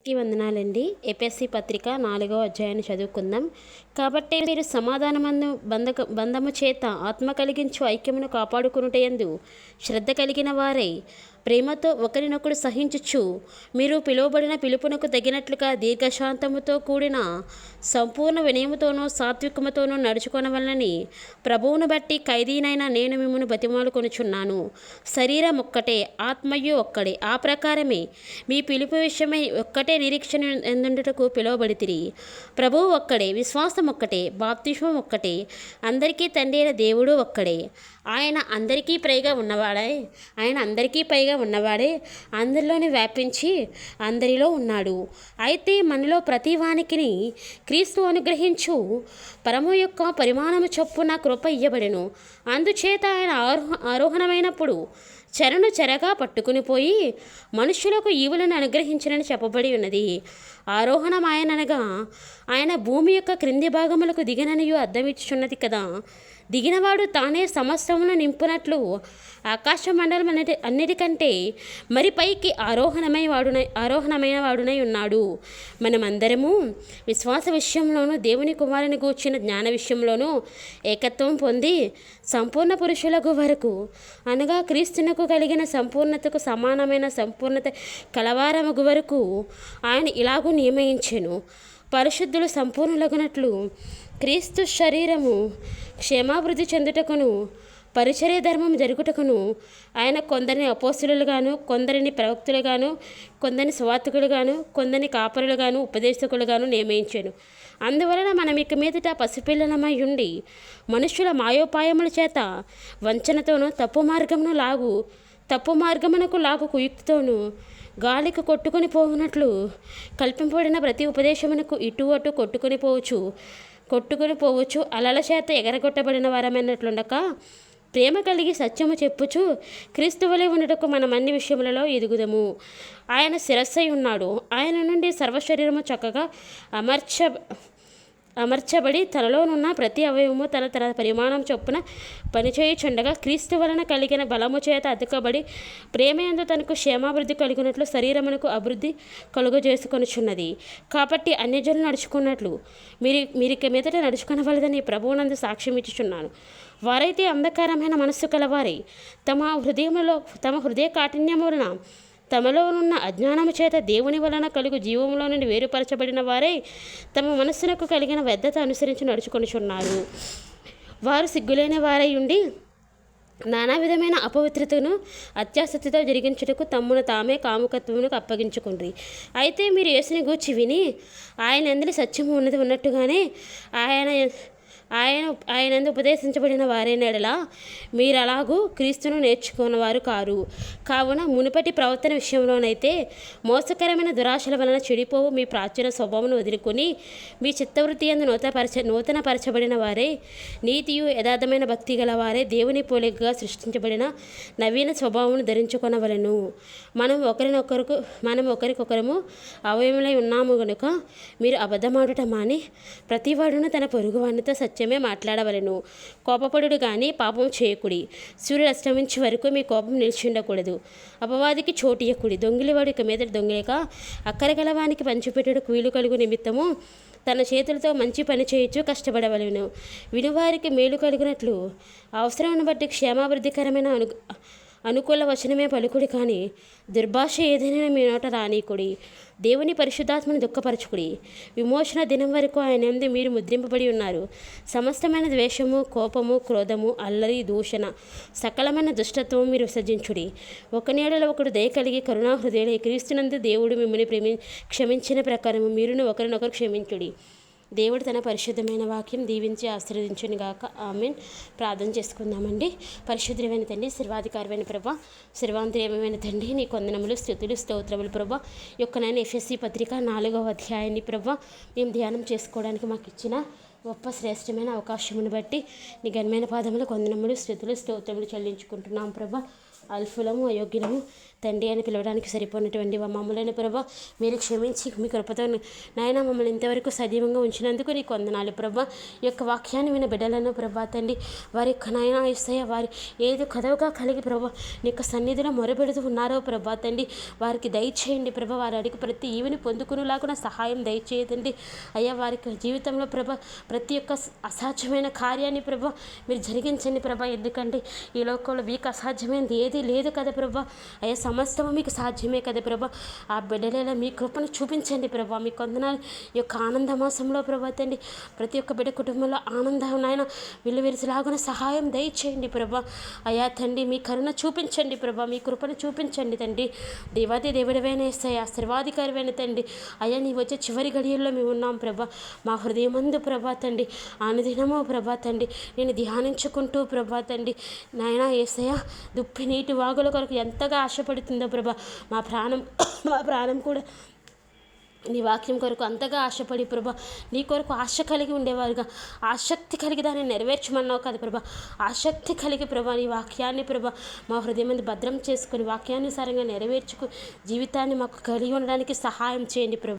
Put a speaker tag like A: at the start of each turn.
A: అందరికీ వందనాలండి. ఎపిఎస్సి పత్రిక 4వ అధ్యాయాన్ని చదువుకుందాం. కాబట్టి మీరు సమాధానమందు బంధము చేత ఆత్మ కలిగించు ఐక్యమును కాపాడుకొనుటయందు శ్రద్ధ కలిగిన వారై ప్రేమతో ఒకరినొకడు సహించుచు మీరు పిలువబడిన పిలుపునకు తగినట్లుగా దీర్ఘశాంతముతో కూడిన సంపూర్ణ వినయముతోనూ సాత్వికముతోనూ నడుచుకొనవలనని ప్రభువును బట్టి ఖైదీనైన నేను మిమ్మును బతిమాలుకొనుచున్నాను. శరీరం ఒక్కటే, ఆత్మయు ఒక్కడే. ఆ ప్రకారమే మీ పిలుపు విషయమై ఒక్కటే నిరీక్షణ ఎందుటకు పిలువబడితిరి. ప్రభువు ఒక్కడే, విశ్వాసం ఒక్కటే, బాప్తిస్మం ఒక్కటే, అందరికీ తండ్రి అయిన దేవుడు ఒక్కడే. ఆయన అందరికీ పైగా ఉన్నవాడే అందరిలోనే వ్యాపించి అందరిలో ఉన్నాడు. అయితే మనలో ప్రతి వానికిని క్రీస్తు అనుగ్రహించు పరము యొక్క పరిమాణము చొప్పున కృప ఇయ్యబడెను. అందుచేత ఆయన ఆరోహణమైనప్పుడు చెరగా పట్టుకుని పోయి మనుషులకు ఈవులను అనుగ్రహించనని చెప్పబడి ఉన్నది. ఆరోహణం ఆయననగా ఆయన భూమి యొక్క క్రింది భాగములకు దిగిననియు అర్థమిచ్చుచున్నది కదా. దిగినవాడు తానే సమస్తమును నింపునట్లు ఆకాశ మండలం అన్నిటికంటే మరి పైకి ఆరోహణమైన వాడునై ఉన్నాడు. మనమందరము విశ్వాస విషయంలోనూ దేవుని కుమారుని గూర్చిన జ్ఞాన విషయంలోనూ ఏకత్వం పొంది సంపూర్ణ పురుషులకు వరకు అనగా క్రీస్తునకు కలిగిన సంపూర్ణతకు సమానమైన సంపూర్ణత కలవారమగు వరకు ఆయన ఇలాగూ నియమించెను. పరిశుద్ధులు సంపూర్ణులగునట్లు క్రీస్తు శరీరము క్షేమాభివృద్ధి చెందుటకును పరిచర్య ధర్మం జరుగుటకును ఆయన కొందరిని అపోస్తలులుగాను, కొందరిని ప్రవక్తులుగాను, కొందరిని సువార్తికులుగాను, కొందరిని కాపరులుగాను, ఉపదేశకులుగాను నియమించెను. అందువలన మనం ఇక మీదట పసిపిల్లలమై ఉండి మనుష్యుల మాయోపాయముల చేత వంచనతోనూ తప్పు మార్గమునకు లాగు కుయుక్తితోనూ గాలికి కొట్టుకొని పోవునట్లు కల్పింపబడిన ప్రతి ఉపదేశమునకు ఇటు అటు కొట్టుకొని పోవచ్చు అలల చేత ఎగరగొట్టబడిన వారమైనట్లుండక ప్రేమ కలిగి సత్యము చెప్పుచు క్రీస్తు వలె ఉండటకు మనం అన్ని విషయములలో ఎదుగుదము. ఆయన శిరస్సై ఉన్నాడు. ఆయన నుండి సర్వశరీరము చక్కగా అమర్చబడి తనలోనున్న ప్రతి అవయవము తన పరిమాణం చొప్పున పనిచేయుచుండగా క్రీస్తు వలన కలిగిన బలము చేత అతుకబడి ప్రేమయందు తనకు క్షేమాభివృద్ధి కలిగినట్లు శరీరమునకు అభివృద్ధి కలుగజేసుకొనుచున్నది. కాబట్టి అన్యజనులు నడుచుకున్నట్లు మీరిక మీదట నడుచుకొనవలదని ప్రభువునందు సాక్ష్యం ఇచ్చుచున్నాను. వారైతే అంధకారమైన మనస్సు కలవారై తమ హృదయ కాఠిన్యము వలన తమలోనున్న అజ్ఞానము చేత దేవుని వలన కలుగు జీవములో నుండి వేరుపరచబడిన వారై తమ మనస్సునకు కలిగిన వ్యర్థత అనుసరించి నడుచుకొనుచున్నారు. వారు సిగ్గులేని వారై ఉండి నానా విధమైన అపవిత్రతను అత్యాసక్తితో జరిగించుటకు తమ్మును తామే కాముకత్వమునకు అప్పగించుకుండ్రి. అయితే మీరు యేసుని గూర్చి విని ఆయన యందు సత్యము ఉన్నట్టుగానే ఆయనందు ఉపదేశించబడిన వారైనడలా మీరు అలాగూ క్రీస్తును నేర్చుకున్నవారు కావున మునుపటి ప్రవర్తన విషయంలోనైతే మోసకరమైన దురాశల వలన చెడిపోవు మీ ప్రాచీన స్వభావమును వదులుకొని మీ చిత్తవృత్తి యందు నూతన పరచబడిన వారే నీతియు యథార్థమైన భక్తి గల వారే దేవుని పోలికగా సృష్టించబడిన నవీన స్వభావమును ధరించుకొనవలెను. మనం ఒకరికొకరము అవయములై ఉన్నాము గనుక మీరు అబద్ధమాడుట మాని ప్రతివాడును తన పొరుగువానితో సత్యమే మాట్లాడవలెను. కోపపడుడు గాని పాపం చేయకుడి. సూర్యుడు అస్తమించే వరకు మీ కోపం నిలిచి ఉండకూడదు. అపవాదికి చోటియకుడి. దొంగిలివాడు ఇక మీద దొంగిలేక అక్కర గలవానికి పంచిపెట్టుడు వీలు కలుగు నిమిత్తము తన చేతులతో మంచి పని చేయొచ్చు కష్టపడవలెను. వినువారికి మేలు కలుగునట్లు అవసరమును బట్టి క్షేమాభివృద్ధికరమైన అనుకూల వచనమే పలుకుడి, కానీ దుర్భాష ఏదైనా మీ నోట రానీకుడి. దేవుని పరిశుద్ధాత్మను దుఃఖపరచుకుడి. విమోచన దినం వరకు ఆయన యందు మీరు ముద్రింపబడి ఉన్నారు. సమస్తమైన ద్వేషము, కోపము, క్రోధము, అల్లరి, దూషణ, సకలమైన దుష్టత్వము మీరు విసర్జించుడి. ఒకని యెడల ఒకడు దయ కలిగి కరుణా హృదయులై క్రీస్తునందు దేవుడు మిమ్మల్ని క్షమించిన ప్రకారము మీరును ఒకరినొకరు క్షమించుడి. దేవుడు తన పరిశుద్ధమైన వాక్యం దీవించి ఆశీర్వదించును గాక. ఆమేన్. ప్రార్థన చేసుకుందామండి. పరిశుద్ధమైన తండ్రి, సర్వాధికారమైన ప్రభా, సర్వాంతర్యమైన తండ్రి, నీ కొందనములు, స్తుతులు, స్తోత్రములు ప్రభా. యొక్కనైనా ఎఫెసీ పత్రిక 4వ అధ్యాయాన్ని ప్రభా మేము ధ్యానం చేసుకోవడానికి మాకు ఇచ్చిన గొప్ప శ్రేష్టమైన అవకాశమును బట్టి నీ ఘనమైన పాదములు, కొందనములు, స్తుతులు, స్తోత్రములు చెల్లించుకుంటున్నాం ప్రభా. అల్ఫులము, అయోగ్యులము, తండ్రి అని పిలవడానికి సరిపోయినటువంటి మమ్మల్ని ప్రభా మీరు క్షమించి మీ కృపతో నాయన మమ్మల్ని ఇంతవరకు సజీవంగా ఉంచినందుకు నీకు వందనాలు ప్రభా. ఈ యొక్క వాక్యాన్ని విన్న బిడ్డలను ప్రభా తండ్రి వారి యొక్క నాయన యేసయ్య వారి ఏదో కదవగా కలిగి ప్రభా నీ యొక్క సన్నిధిలో మొరపెడుతూ ఉన్నారో ప్రభా తండ్రి వారికి దయచేయండి ప్రభా. వారి అడిగి ప్రతి ఈవిని పొందుకునేలాగా సహాయం దయచేయండి అయ్యా. వారికి జీవితంలో ప్రభా ప్రతి ఒక్క అసాధ్యమైన కార్యాన్ని ప్రభా మీరు జరిగించండి ప్రభా. ఎందుకంటే ఈ లోకంలో మీకు అసాధ్యమైనది ఏది లేదు కదా ప్రభా. అయ్యా సమస్తము మీకు సాధ్యమే కదా ప్రభా. ఆ బిడ్డలలో మీ కృపను చూపించండి ప్రభా. మీ కొందనాలు ఈ యొక్క ఆనంద మాసంలో ప్రభా తండ్రి ప్రతి ఒక్క బిడ్డ కుటుంబంలో ఆనందం నాయన విలువిరిసిలాగున సహాయం దయచేయండి ప్రభా. అయ్యా తండ్రి మీ కరుణ చూపించండి ప్రభా. మీ కృపను చూపించండి తండ్రి. దేవాది దేవుడివైన యేసయ్య సర్వాధికారివైన తండ్రి అయ్యా నీ వచ్చే చివరి గడియల్లో మేము ఉన్నాం ప్రభా. మా హృదయమందు ప్రభా తండ్రి అనుదినము ప్రభా తండ్రి నేను ధ్యానించుకుంటూ ప్రభా తండ్రి నాయన యేసయ్య దుప్పి నీటి వాగుల కొరకు ఎంతగా ఆశపడుతుందో ప్రభా. మా ప్రాణం కూడా నీ వాక్యం కొరకు అంతగా ఆశపడి ప్రభా నీ కొరకు ఆశ కలిగి ఉండేవారుగా ఆసక్తి కలిగి దాన్ని నెరవేర్చమన్నావు కదా ప్రభా. ఆసక్తి కలిగి ప్రభా నీ వాక్యాన్ని ప్రభా మా హృదయం మీద భద్రం చేసుకుని వాక్యానుసారంగా నెరవేర్చుకు జీవితాన్ని మాకు కలిగి ఉండడానికి సహాయం చేయండి ప్రభా.